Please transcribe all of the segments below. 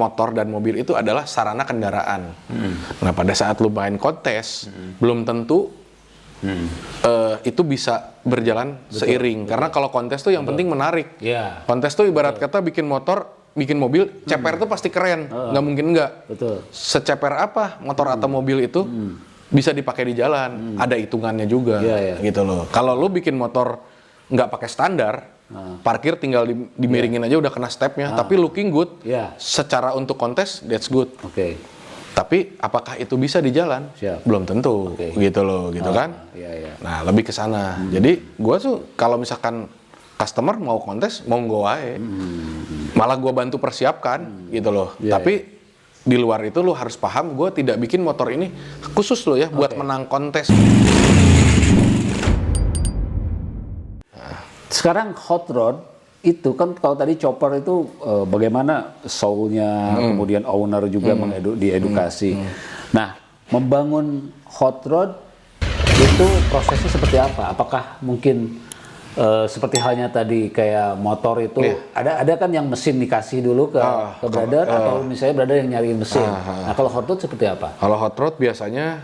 motor dan mobil itu adalah sarana kendaraan. Nah, pada saat lu main kontes, belum tentu itu bisa berjalan seiring. Karena kalau kontes tuh yang penting menarik. Kontes tuh ibarat kata bikin motor, bikin mobil, ceper tuh pasti keren. Nggak mungkin nggak. Seceper apa motor atau mobil itu bisa dipakai di jalan. Ada hitungannya juga, gitu loh. Kalau lu bikin motor nggak pakai standar, parkir tinggal dimiringin aja udah kena stepnya, tapi looking good, secara untuk kontes, that's good. Tapi apakah itu bisa di jalan? Belum tentu, gitu loh, gitu kan? Nah, lebih ke sana. Jadi gua tuh kalau misalkan customer mau kontes, mau go aja. Malah gua bantu persiapkan, gitu loh. Tapi di luar itu lu harus paham, gua tidak bikin motor ini khusus lo ya buat menang kontes. Sekarang hot rod itu kan kalau tadi chopper itu bagaimana soul-nya, kemudian owner juga diedukasi. Nah, membangun hot rod itu prosesnya seperti apa? Apakah mungkin seperti halnya tadi kayak motor itu ada kan yang mesin dikasih dulu ke brother atau misalnya brother yang nyariin mesin. Nah, kalau hot rod seperti apa? Kalau hot rod biasanya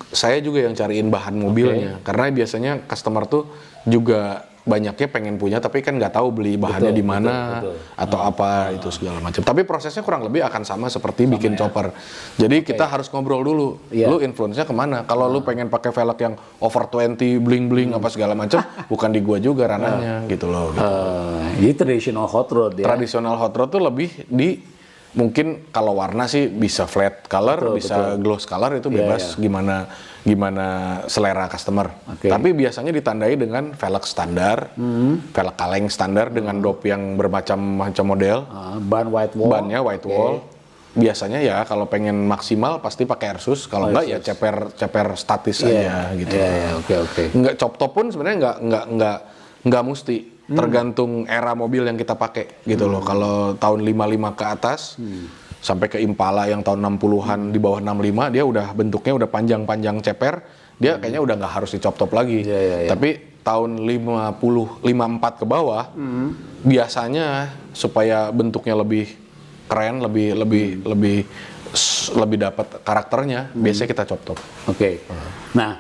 saya juga yang cariin bahan mobilnya, karena biasanya customer tuh juga banyaknya pengen punya tapi kan nggak tahu beli bahannya di mana atau apa itu segala macam. Tapi prosesnya kurang lebih akan sama seperti bikin chopper. Jadi kita harus ngobrol dulu. Lu influence-nya kemana? Kalau lu pengen pakai velg yang over 20, bling-bling apa segala macam, bukan di gua juga ranahnya gitu loh. Jadi traditional hot rod ya. Traditional hot rod tuh lebih di mungkin kalau warna sih bisa flat color, bisa gloss color, itu bebas gimana selera customer. Tapi biasanya ditandai dengan velg standar, velg kaleng standar dengan dop yang bermacam-macam model. Ban white wall. Bannya white wall. Biasanya ya kalau pengen maksimal pasti pakai Airsus, kalau enggak ya ceper statis aja gitu. Enggak chop top pun sebenarnya enggak mesti. Tergantung era mobil yang kita pakai gitu loh. Kalau tahun 55 ke atas sampai ke Impala yang tahun 60-an di bawah 65, dia udah bentuknya udah panjang-panjang ceper, dia kayaknya udah nggak harus dicop top lagi. Tapi tahun 54 ke bawah, biasanya supaya bentuknya lebih keren, lebih dapat karakternya, biasanya kita cop top. Nah,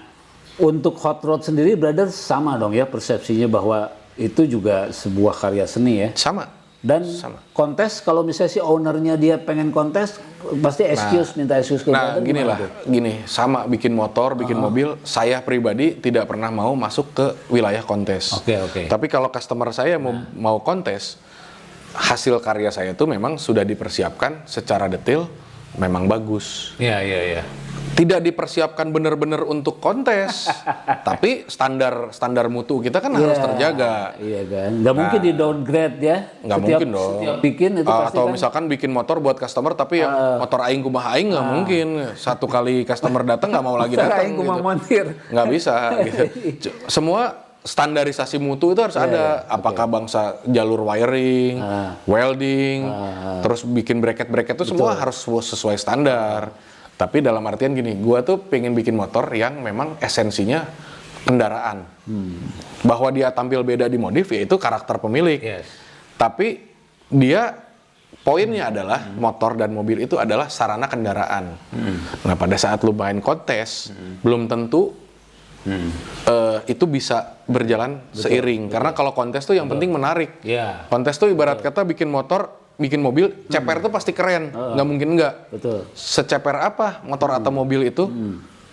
untuk hot rod sendiri, brother sama dong ya persepsinya bahwa itu juga sebuah karya seni ya? Sama. Dan kontes, kalau misalnya si ownernya dia pengen kontes, pasti minta excuse ke brother. Gini, sama bikin motor, bikin mobil, saya pribadi tidak pernah mau masuk ke wilayah kontes. Tapi kalau customer saya mau kontes, hasil karya saya itu memang sudah dipersiapkan secara detail, memang bagus. Tidak dipersiapkan benar-benar untuk kontes, tapi standar mutu kita kan harus terjaga. Nggak mungkin di downgrade ya. Nggak mungkin dong. Setiap bikin itu pasti atau kan, misalkan bikin motor buat customer tapi yang motor aing kumaha aing nggak mungkin. Satu kali customer datang nggak mau lagi datang. Gitu. Nggak bisa. Gitu. Semua standarisasi mutu itu harus ada. Apakah bangsa jalur wiring, welding, terus bikin bracket itu semua harus sesuai standar. Tapi dalam artian gini, gua tuh pengen bikin motor yang memang esensinya kendaraan. Bahwa dia tampil beda di modif, ya itu karakter pemilik. Tapi dia poinnya adalah motor dan mobil itu adalah sarana kendaraan. Nah, pada saat lu main kontes, belum tentu itu bisa berjalan seiring. Karena kalau kontes tuh yang penting menarik. Kontes tuh ibarat kata bikin motor, bikin mobil, ceper tuh pasti keren, nggak mungkin nggak. Seceper apa motor atau mobil itu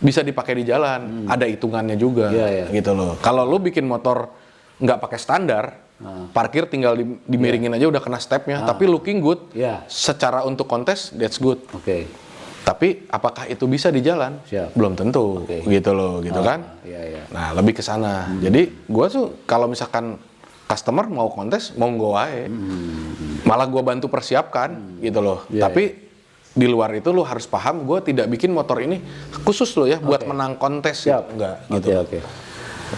bisa dipakai di jalan, ada hitungannya juga, gitu loh. Kalau lu bikin motor nggak pakai standar, parkir tinggal dimiringin aja udah kena stepnya, tapi looking good, secara untuk kontes, that's good. Tapi apakah itu bisa di jalan? Belum tentu, gitu loh, gitu kan? Nah, lebih ke sana. Jadi gua tuh kalau misalkan customer mau kontes, mau go aja. Malah gue bantu persiapkan, gitu loh. Tapi di luar itu lo harus paham, gue tidak bikin motor ini khusus lo ya buat menang kontes. Enggak, gitu.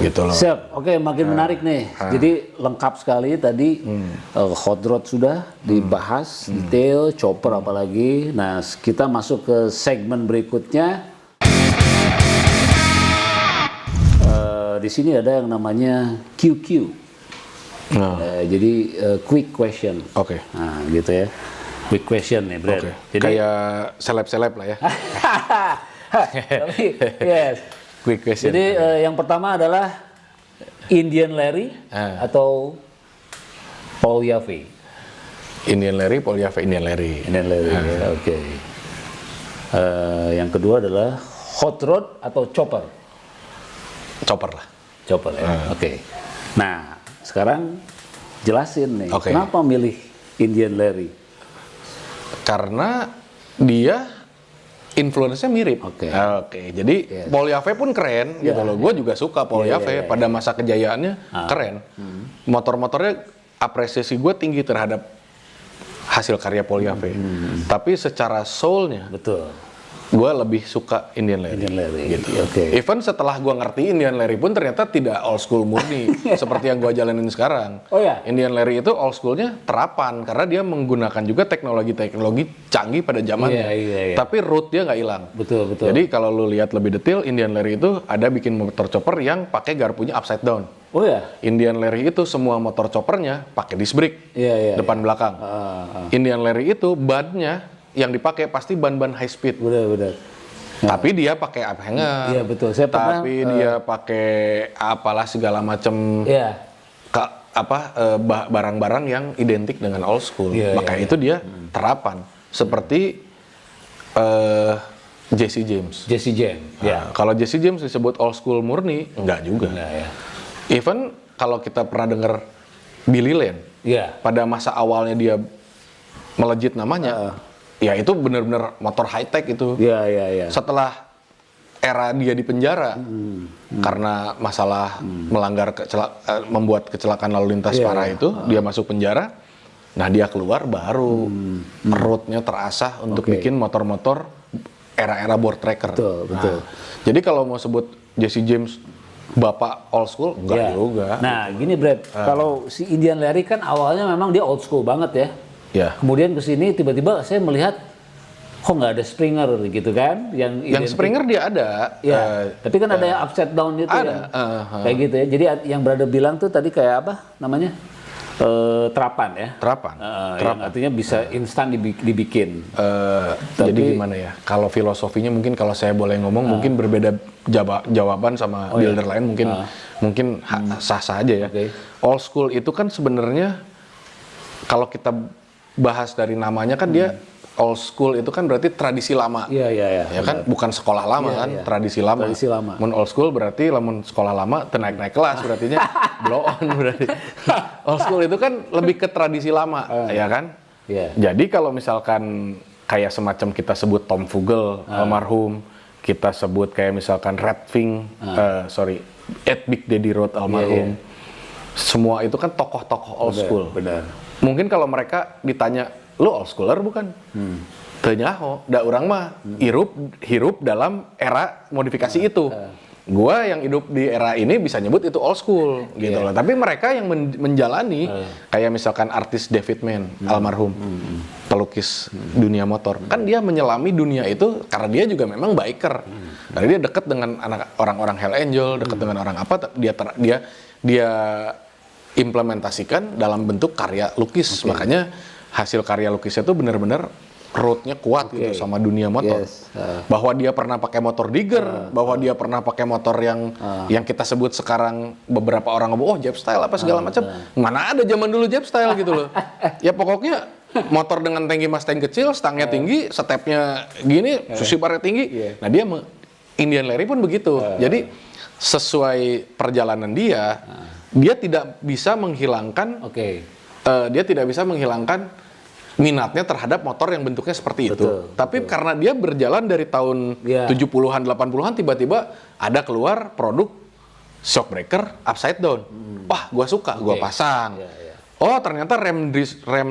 Gitu loh. Siap, makin menarik nih. Jadi lengkap sekali tadi, hot rod sudah dibahas, detail, chopper apalagi. Nah, kita masuk ke segmen berikutnya. Di sini ada yang namanya QQ. Jadi quick question. Nah, gitu ya. Quick question nih, Brad. Oke. Kayak seleb-seleb lah ya. Tapi, yes. Quick question. Jadi yang pertama adalah Indian Larry atau Paul Yaffe. Indian Larry, Paul Yaffe, Indian Larry. Indian Larry, oke. Yang kedua adalah Hot Rod atau Chopper. Chopper lah. Chopper ya, oke. Nah, sekarang jelasin nih, Oke. kenapa milih Indian Larry? Karena dia influence-nya mirip. Oke. Jadi Paul Yaffe pun keren gitu loh. Gue juga suka Paul Yaffe pada masa kejayaannya keren. Motor-motornya apresiasi gue tinggi terhadap hasil karya Paul Yaffe. Tapi secara soul-nya Betul. gue lebih suka Indian Larry. Indian Larry, Gitu. oke. Even setelah gue ngerti Indian Larry pun ternyata tidak old school murni seperti yang gue jalanin sekarang. Oh ya? Indian Larry itu old schoolnya terapan karena dia menggunakan juga teknologi-teknologi canggih pada zamannya. Iya. Tapi root dia nggak hilang. Betul. Jadi kalau lu lihat lebih detail, Indian Larry itu ada bikin motor chopper yang pakai garpunya upside down. Oh ya? Indian Larry itu semua motor choppernya pakai disc brake depan belakang. Indian Larry itu bannya yang dipakai pasti ban-ban high speed. Benar. Tapi dia pakai up hanger. Iya betul. Saya pernah. Tapi dia pakai apalah segala macam Iya. barang-barang yang identik dengan old school. Makanya itu dia terapan seperti Jesse James. Jesse James. Nah, kalau Jesse James disebut old school murni, enggak juga. Enggak ya. Even kalau kita pernah dengar Billy Lane, pada masa awalnya dia melejit namanya, ya itu benar-benar motor high tech itu. Iya. Setelah era dia di penjara karena masalah melanggar membuat kecelakaan lalu lintas parah itu, dia masuk penjara. Nah dia keluar baru roadnya terasah untuk bikin motor-motor era-era board tracker. Betul. Jadi kalau mau sebut Jesse James bapak old school, enggak juga. Nah gini Brad, kalau si Indian Larry kan awalnya memang dia old school banget ya. Kemudian kesini tiba-tiba saya melihat kok nggak ada Springer gitu kan? Yang Springer dia ada. Tapi kan ada yang upside down gitu ada, kayak gitu ya. Jadi yang berada bilang tuh tadi kayak apa namanya? Terapan ya. Terapan. Yang artinya bisa instan dibikin. Jadi gimana ya? Kalau filosofinya mungkin kalau saya boleh ngomong mungkin berbeda jawaban sama builder lain mungkin sah-sah aja ya. Old school itu kan sebenarnya kalau kita bahas dari namanya kan dia old school itu kan berarti tradisi lama. Iya. Ya kan bukan sekolah lama kan, tradisi lama. Mun old school berarti lamun sekolah lama naik kelas berartinya blow on berarti. Old school itu kan lebih ke tradisi lama, ya kan? Jadi kalau misalkan kayak semacam kita sebut Tom Vogel almarhum, kita sebut kayak misalkan Red Fink, Ed Big Daddy Road almarhum. Semua itu kan tokoh-tokoh old school. Benar. Mungkin kalau mereka ditanya, lu old schooler bukan? Teu nyaho, da urang mah hirup dalam era modifikasi itu. Gua yang hidup di era ini bisa nyebut itu old school gitu loh. Tapi mereka yang menjalani kayak misalkan artis David Mann almarhum, pelukis dunia motor. Kan dia menyelami dunia itu karena dia juga memang biker. Karena dia dekat dengan orang-orang Hell Angel, dekat dengan orang apa, dia implementasikan dalam bentuk karya lukis. Makanya hasil karya lukisnya itu benar-benar rootnya kuat gitu sama dunia motor. Bahwa dia pernah pakai motor digger, bahwa dia pernah pakai motor yang kita sebut sekarang beberapa orang ngomong, oh Jap Style apa segala macam. Mana ada zaman dulu Jap Style gitu loh. Ya pokoknya motor dengan tangki Mustang kecil, stangnya tinggi, stepnya gini, susi barnya tinggi. Nah dia Indian Larry pun begitu. Jadi sesuai perjalanan dia tidak bisa menghilangkan minatnya terhadap motor yang bentuknya seperti itu. Tapi karena dia berjalan dari tahun 70-an, 80-an tiba-tiba ada keluar produk shockbreaker upside down. Wah, gua suka, gua pasang. Oh, ternyata rem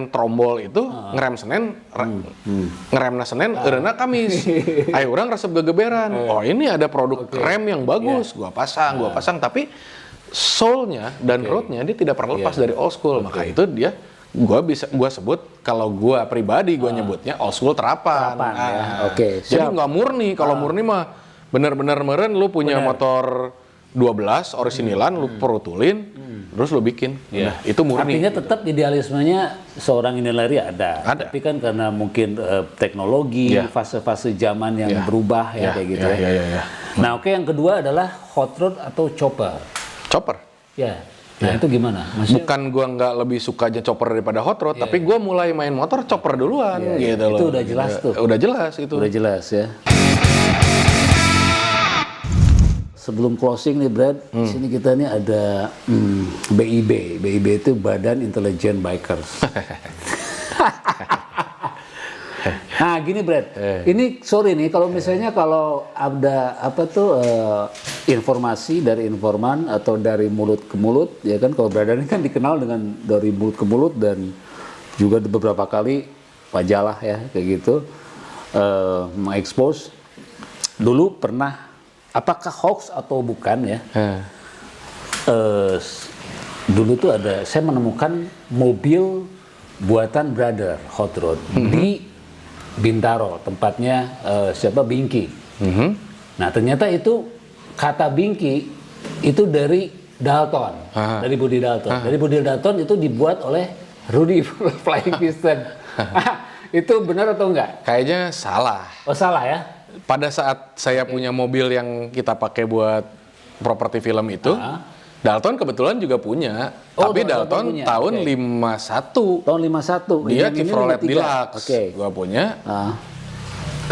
trombol itu ngerem Senin, ngeremna Senin, eureuna Kamis. Ayo orang resep gegeberan. Oh, ini ada produk rem yang bagus, gua pasang. Tapi soul-nya dan road-nya dia tidak pernah lepas dari old school. Maka itu dia gua sebut kalau gua pribadi gua nyebutnya old school terapan. Jadi nggak murni. Kalau murni mah benar-benar meren lu punya motor 12 orisinilan lu perutulin terus lu bikin. Nah, itu murni. Artinya tetap idealismenya seorang Inilari ada. Tapi kan karena mungkin teknologi, fase-fase zaman yang berubah kayak gitu ya. Nah, oke, yang kedua adalah hot rod atau chopper. Chopper. Ya. Nah, itu gimana? Maksudnya, bukan gua nggak lebih suka aja chopper daripada hot rod, tapi gua mulai main motor chopper duluan gitu loh. Itu udah jelas tuh. Udah jelas itu. Udah jelas ya. Sebelum closing nih Brad, sini kita nih ada BIB. BIB itu Badan Intelijen Bikers. Nah gini Brad, ini sorry nih kalau misalnya kalau ada apa tuh informasi dari informan atau dari mulut ke mulut, ya kan kalau Brad ini kan dikenal dengan dari mulut ke mulut dan juga beberapa kali majalah ya kayak gitu mengekspos. Dulu pernah, apakah hoax atau bukan ya? Dulu tuh ada, saya menemukan mobil buatan Brother Hot Rod di Bintaro, tempatnya siapa Binky. Nah ternyata itu kata Binky itu dari Dalton, dari Budi Dalton. Dari Budi Dalton itu dibuat oleh Rudy Flying Piston. Itu benar atau enggak? Kayaknya salah. Oh salah ya? Pada saat saya punya mobil yang kita pakai buat properti film itu, Dalton kebetulan juga punya. Tapi Dalton punya. Tahun 51. Tahun 51. Dia Chevrolet Deluxe. Gua punya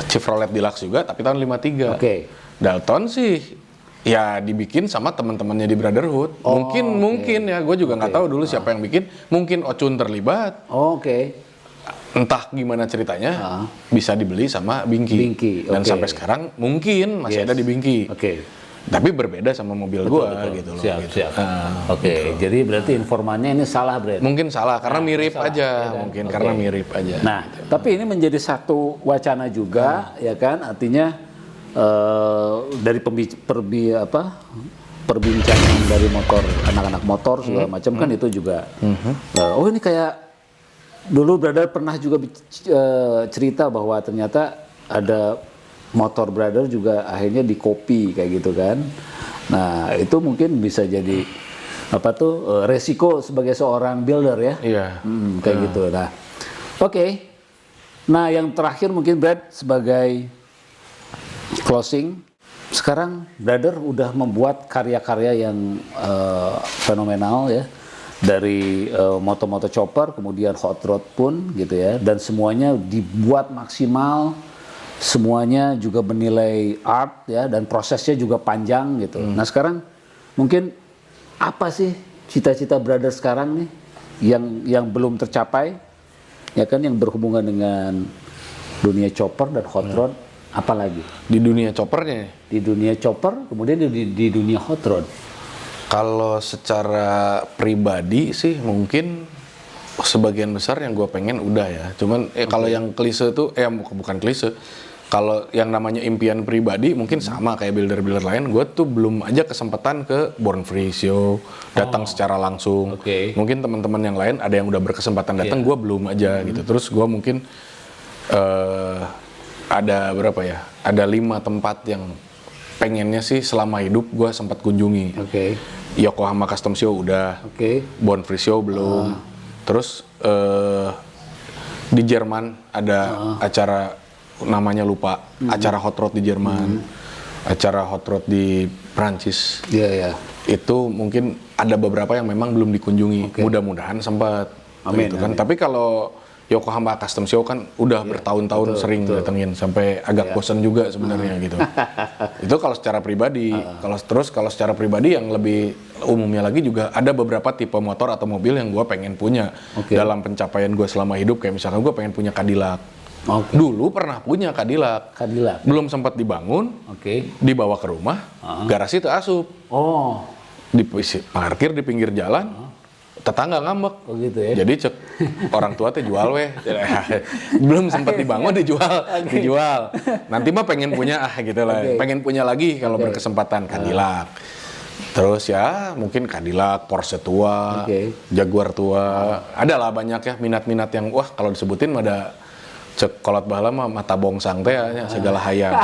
Chevrolet Deluxe juga, tapi tahun 53. Dalton sih ya dibikin sama teman-temannya di Brotherhood. Mungkin ya, gue juga nggak tahu dulu siapa yang bikin. Mungkin Ocun terlibat. Entah gimana ceritanya, bisa dibeli sama Binky. Dan sampai sekarang mungkin masih ada di Binky. Tapi berbeda sama mobil gua gitu loh. Siap. Jadi berarti informannya ini salah berarti. Mungkin salah karena mirip aja, mungkin karena mirip aja. Nah, tapi ini menjadi satu wacana juga, ya kan? Artinya dari perbincangan dari motor, anak-anak motor segala macam kan itu juga. Oh ini kayak dulu Brother pernah juga cerita bahwa ternyata ada motor Brother juga akhirnya di-copy kayak gitu kan. Nah, itu mungkin bisa jadi resiko sebagai seorang builder ya. Kayak gitu. Nah, Nah, yang terakhir mungkin Brad sebagai closing. Sekarang Brother udah membuat karya-karya yang fenomenal ya. Dari moto-moto chopper, kemudian hot rod pun gitu ya. Dan semuanya dibuat maksimal. Semuanya juga bernilai art ya, dan prosesnya juga panjang gitu. Nah sekarang mungkin apa sih cita-cita Brother sekarang nih yang belum tercapai ya kan, yang berhubungan dengan dunia chopper dan hot rod, apalagi di dunia choppernya? Di dunia chopper, kemudian di dunia hot rod. Kalau secara pribadi sih mungkin sebagian besar yang gue pengen udah ya. Cuman kalau yang klise tuh bukan klise. Kalau yang namanya impian pribadi mungkin sama kayak builder-builder lain, gue tuh belum aja kesempatan ke Born Free Show, datang secara langsung. Mungkin teman-teman yang lain ada yang udah berkesempatan datang, gue belum aja gitu. Terus gue mungkin ada berapa ya? Ada 5 tempat yang pengennya sih selama hidup gue sempat kunjungi. Yokohama Custom Show udah, Born Free Show belum. Terus di Jerman ada acara namanya lupa, acara hot rod di Jerman, acara hot rod di Prancis. Itu mungkin ada beberapa yang memang belum dikunjungi. Mudah-mudahan sempat. Gitu kan. Tapi kalau Yokohama Custom Show kan udah bertahun-tahun sering datengin, sampai agak bosan juga sebenarnya gitu. Itu kalau secara pribadi. Kalau secara pribadi yang lebih umumnya lagi juga ada beberapa tipe motor atau mobil yang gue pengen punya dalam pencapaian gue selama hidup. Kayak misalkan gue pengen punya Cadillac. Dulu pernah punya Cadillac. Belum sempat dibangun, dibawa ke rumah, garasi itu asup. Parkir di pinggir jalan, tetangga ngambek. Gitu ya? Jadi cek orang tua teh jual weh. Belum sempat dibangun dijual. Nanti mah pengen punya gitu lah. Pengen punya lagi kalau berkesempatan Cadillac. Terus ya mungkin Cadillac, Porsche tua, Jaguar tua. Adalah banyak ya minat-minat yang kalau disebutin ada cek kolot bahala mah mata bongsang teh nya segala hayang.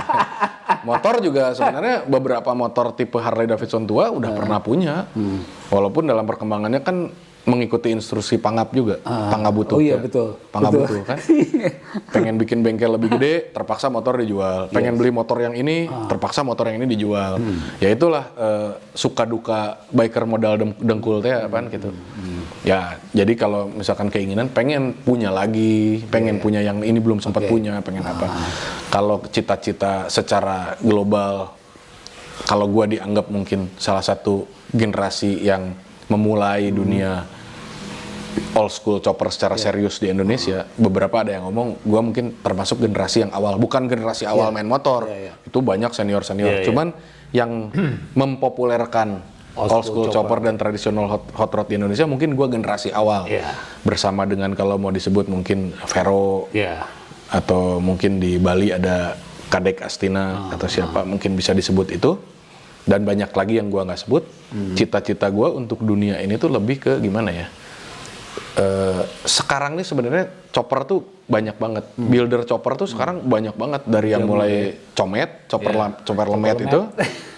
Motor juga sebenarnya beberapa motor tipe Harley Davidson tua udah pernah punya. Walaupun dalam perkembangannya kan mengikuti instruksi pangap juga, pangabutuh. Oh iya betul. Pangabutuh kan. Pengen bikin bengkel lebih gede, terpaksa motor dijual. Pengen beli motor yang ini, terpaksa motor yang ini dijual. Ya itulah suka duka biker modal dengkul teh apaan gitu. Ya, jadi kalau misalkan keinginan pengen punya lagi, pengen punya yang ini belum sempat punya, pengen apa. Kalau cita-cita secara global, kalau gua dianggap mungkin salah satu generasi yang memulai dunia old school chopper secara serius di Indonesia, beberapa ada yang ngomong gue mungkin termasuk generasi yang awal, bukan generasi awal main motor, itu banyak senior cuman yang mempopulerkan old school chopper dan tradisional hot rod di Indonesia mungkin gue generasi awal, bersama dengan kalau mau disebut mungkin Vero, atau mungkin di Bali ada Kadek Astina atau siapa mungkin bisa disebut itu. Dan banyak lagi yang gua nggak sebut. Cita-cita gua untuk dunia ini tuh lebih ke gimana ya? Sekarang nih sebenarnya chopper tuh banyak banget. Builder chopper tuh sekarang banyak banget dari yang mulai comet, chopper lemet itu,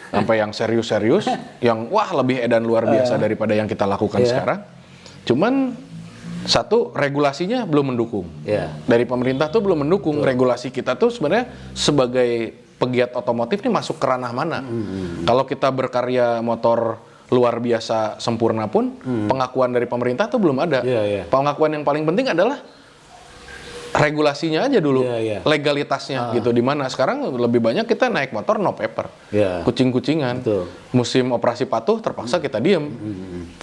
sampai yang serius-serius, yang wah lebih edan luar biasa daripada yang kita lakukan sekarang. Cuman satu, regulasinya belum mendukung. Dari pemerintah tuh belum mendukung. Regulasi kita tuh sebenarnya sebagai pegiat otomotif ini masuk ke ranah mana? Kalau kita berkarya motor luar biasa sempurna pun, pengakuan dari pemerintah tuh belum ada. Pengakuan yang paling penting adalah regulasinya aja dulu, legalitasnya gitu. Dimana sekarang lebih banyak kita naik motor no paper, kucing-kucingan. Musim operasi patuh terpaksa kita diem.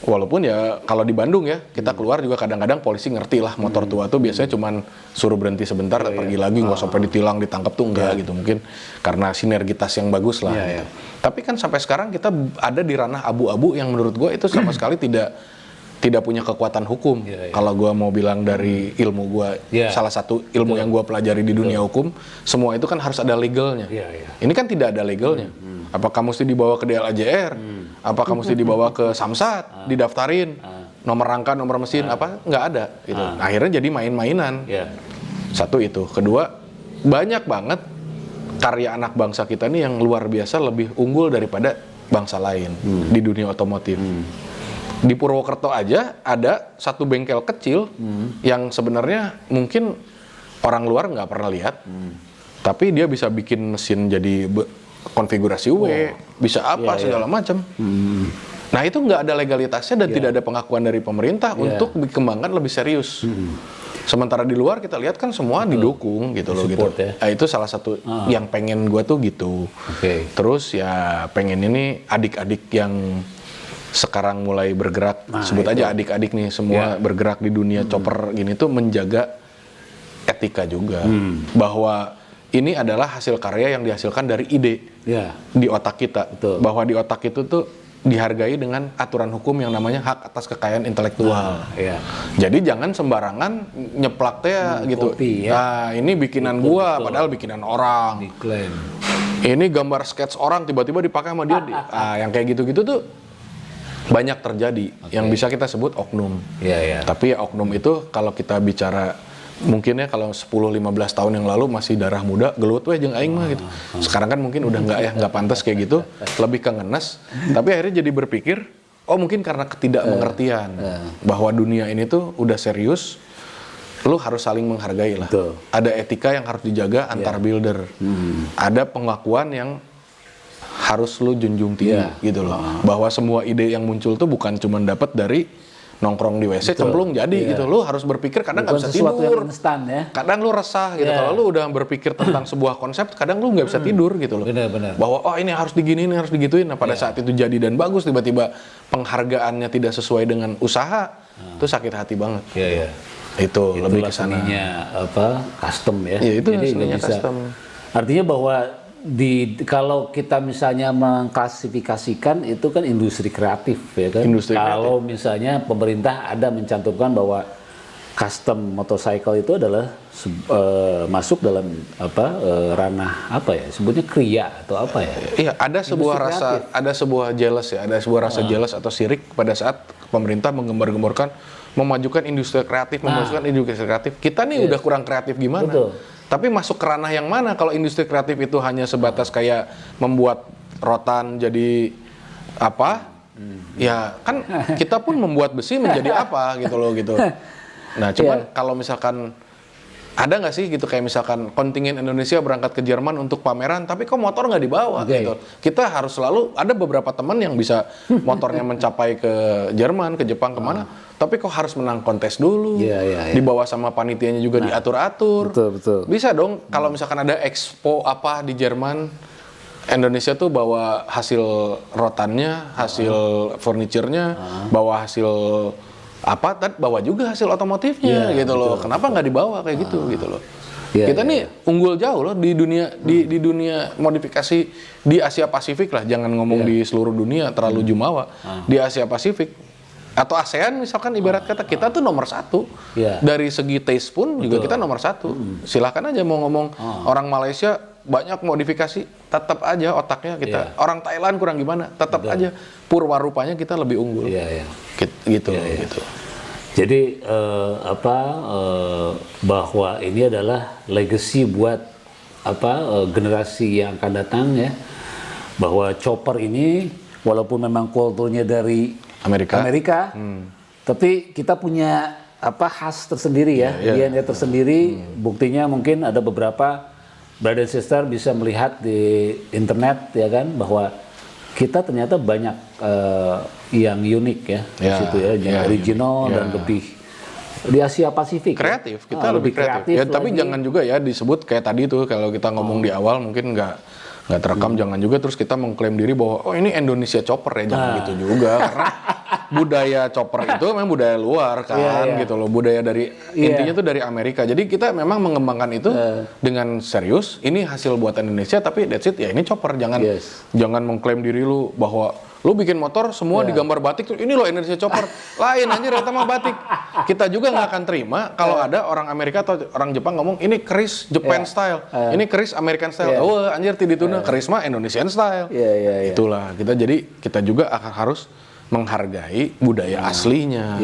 Walaupun ya kalau di Bandung ya kita keluar juga kadang-kadang polisi ngerti lah motor tua tuh biasanya cuman suruh berhenti sebentar, pergi lagi nggak sampai ditilang ditangkap tuh enggak gitu, mungkin karena sinergitas yang bagus lah. Gitu. Tapi kan sampai sekarang kita ada di ranah abu-abu yang menurut gue itu sama sekali tidak punya kekuatan hukum. Kalau gue mau bilang dari ilmu gue, salah satu ilmu yang gue pelajari di dunia hukum, semua itu kan harus ada legalnya. Ini kan tidak ada legalnya. Apakah mesti dibawa ke DLAJR? Apakah mesti dibawa ke Samsat, didaftarin, nomor rangka, nomor mesin, apa? Nggak ada. Gitu. Akhirnya jadi main-mainan. Satu itu. Kedua, banyak banget karya anak bangsa kita nih yang luar biasa lebih unggul daripada bangsa lain di dunia otomotif. Di Purwokerto aja ada satu bengkel kecil yang sebenarnya mungkin orang luar nggak pernah lihat, tapi dia bisa bikin mesin jadi konfigurasi W, bisa apa segala macam. Nah itu nggak ada legalitasnya dan tidak ada pengakuan dari pemerintah untuk dikembangkan lebih serius. Sementara di luar kita lihat kan semua didukung gitu loh gitu. Nah, itu salah satu yang pengen gue tuh gitu. Terus ya pengen ini adik-adik yang sekarang mulai bergerak, sebut aja adik-adik nih semua bergerak di dunia chopper gini tuh menjaga etika juga, bahwa ini adalah hasil karya yang dihasilkan dari ide di otak kita, bahwa di otak itu tuh dihargai dengan aturan hukum yang namanya hak atas kekayaan intelektual. Jadi jangan sembarangan nyeplak teh gitu. Nah ini bikinan gua, padahal bikinan orang. Ini gambar sketch orang tiba-tiba dipakai sama dia. Yang kayak gitu-gitu tuh banyak terjadi, yang bisa kita sebut oknum. Tapi ya oknum itu kalau kita bicara mungkin ya kalau 10-15 tahun yang lalu masih darah muda, gelut weh jeung aing mah gitu. Sekarang kan mungkin udah nggak pantas kayak gitu, lebih ke ngenes. Tapi akhirnya jadi berpikir, oh mungkin karena ketidakmengertian bahwa dunia ini tuh udah serius, lu harus saling menghargai lah. Ada etika yang harus dijaga antar builder. Ada pengakuan yang harus lu junjung tinggi gitu loh. Bahwa semua ide yang muncul tuh bukan cuma dapat dari nongkrong di WC cemplung jadi gitu. Lu harus berpikir, kadang nggak bisa tidur. Kadang lu resah gitu. Kalau lu udah berpikir tentang sebuah konsep, kadang lu nggak bisa tidur gitu loh. Bahwa oh ini harus diginiin, ini harus digituin. Nah pada saat itu jadi dan bagus, tiba-tiba penghargaannya tidak sesuai dengan usaha, itu sakit hati banget. Itu lebih ke sana. Custom ya. Itu seninya custom. Artinya bahwa kalau kita misalnya mengklasifikasikan itu kan industri kreatif ya kan. Kalau misalnya pemerintah ada mencantumkan bahwa custom motorcycle itu adalah masuk dalam ranah sebutnya kriya atau apa ya? Iya, ada sebuah jealous ya, ada sebuah rasa jealous atau sirik pada saat pemerintah menggembar-gemborkan memajukan industri kreatif, memajukan industri kreatif. Kita nih udah kurang kreatif gimana? Betul. Tapi masuk ke ranah yang mana kalau industri kreatif itu hanya sebatas kayak membuat rotan jadi apa? Ya kan kita pun membuat besi menjadi apa gitu loh gitu. Nah cuman kalau misalkan ada nggak sih gitu kayak misalkan kontingen Indonesia berangkat ke Jerman untuk pameran tapi kok motor nggak dibawa gitu. Kita harus selalu ada beberapa teman yang bisa motornya mencapai ke Jerman, ke Jepang, kemana tapi kok harus menang kontes dulu. Dibawa sama panitianya juga diatur-atur. Betul. Bisa dong kalau misalkan ada expo apa di Jerman, Indonesia tuh bawa hasil rotannya, hasil furniturnya, bawa hasil apa, bawa juga hasil otomotifnya gitu loh. Kenapa nggak dibawa kayak gitu loh. Kita nih unggul jauh loh di dunia di dunia modifikasi di Asia Pasifik lah, jangan ngomong di seluruh dunia terlalu jumawa. Di Asia Pasifik atau ASEAN misalkan ibarat kata kita tuh nomor 1. Dari segi taste pun juga kita nomor 1. Silahkan aja mau ngomong orang Malaysia banyak modifikasi, tetap aja otaknya kita. Orang Thailand kurang gimana, tetap aja purwarupanya kita lebih unggul. Gitu. Jadi bahwa ini adalah legacy buat generasi yang akan datang ya. Bahwa chopper ini walaupun memang kulturnya dari Amerika, tapi kita punya khas tersendiri ya, DNA tersendiri. Buktinya mungkin ada beberapa brother and sister bisa melihat di internet ya kan bahwa kita ternyata banyak yang unik ya di situ ya, yang original dan lebih di Asia Pasifik. Kreatif, kita lebih kreatif. Ya, tapi jangan juga ya disebut kayak tadi tuh kalau kita ngomong di awal mungkin nggak terekam, jangan juga terus kita mengklaim diri bahwa oh ini Indonesia chopper ya, jangan gitu juga karena budaya chopper itu memang budaya luar kan gitu loh, budaya dari intinya tuh dari Amerika. Jadi kita memang mengembangkan itu dengan serius. Ini hasil buatan Indonesia tapi that's it ya, ini chopper. Jangan mengklaim diri lu bahwa lu bikin motor semua digambar batik tuh ini loh Indonesia chopper. Lain aja rata mah batik. Kita juga nggak akan terima kalau ada orang Amerika atau orang Jepang ngomong ini keris Japan style, ini keris American style. Oh anjir tidituna keris mah Indonesian style. Itulah kita juga akan harus menghargai budaya aslinya.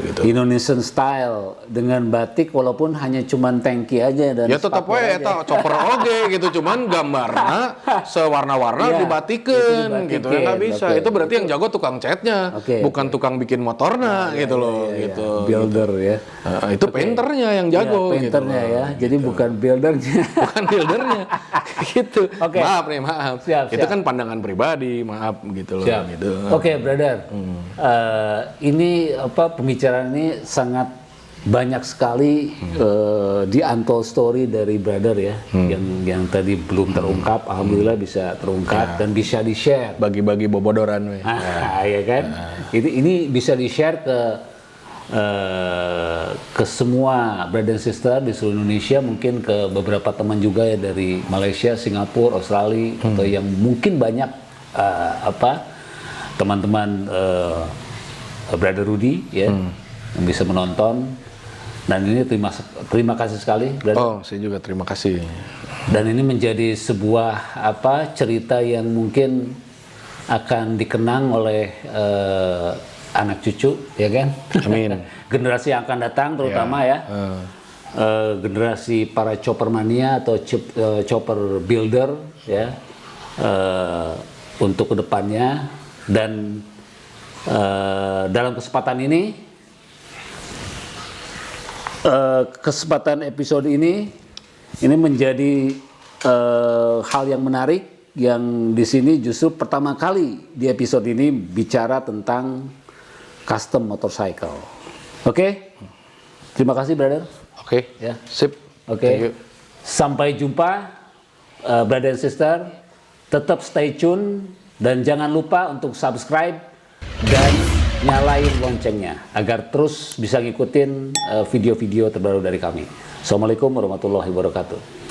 Gitu. Indonesian style dengan batik walaupun hanya cuman tanki aja dan ya tetap wae eta chopper oge gitu, cuman gambarna sewarna-warna dibatikeun gitu. Nggak bisa. Itu berarti yang jago tukang catnya, bukan tukang bikin motornya gitu loh gitu. Builder ya. Itu painternya yang jago painternya gitu. Ya. Jadi bukan buildernya. Bukan buildernya. Gitu. Maaf. Siap. Itu kan pandangan pribadi, maaf gitu loh. Gitu. Oke, brother. Ini pembicaraan ini sangat banyak sekali di untold story dari brother ya, yang tadi belum terungkap, alhamdulillah bisa terungkap dan bisa di-share. Bagi-bagi bobodoran, ya kan? Ini bisa di-share ke semua brother and sister di seluruh Indonesia, mungkin ke beberapa teman juga ya dari Malaysia, Singapura, Australia, atau yang mungkin banyak teman-teman Brother Rudy ya yang bisa menonton. Dan ini terima kasih sekali, brother. Oh, saya juga terima kasih. Dan ini menjadi sebuah cerita yang mungkin akan dikenang oleh anak cucu, ya kan? Amin. Generasi yang akan datang terutama generasi para chopper mania atau chopper builder ya, untuk kedepannya. Dan dalam kesempatan ini, kesempatan episode ini menjadi hal yang menarik, yang di sini justru pertama kali di episode ini bicara tentang custom motorcycle. Oke? Terima kasih, brother. Oke. Ya. Sip. Oke. Sampai jumpa, brother and sister. Tetap stay tune. Dan jangan lupa untuk subscribe dan nyalain loncengnya agar terus bisa ngikutin video-video terbaru dari kami. Assalamualaikum warahmatullahi wabarakatuh.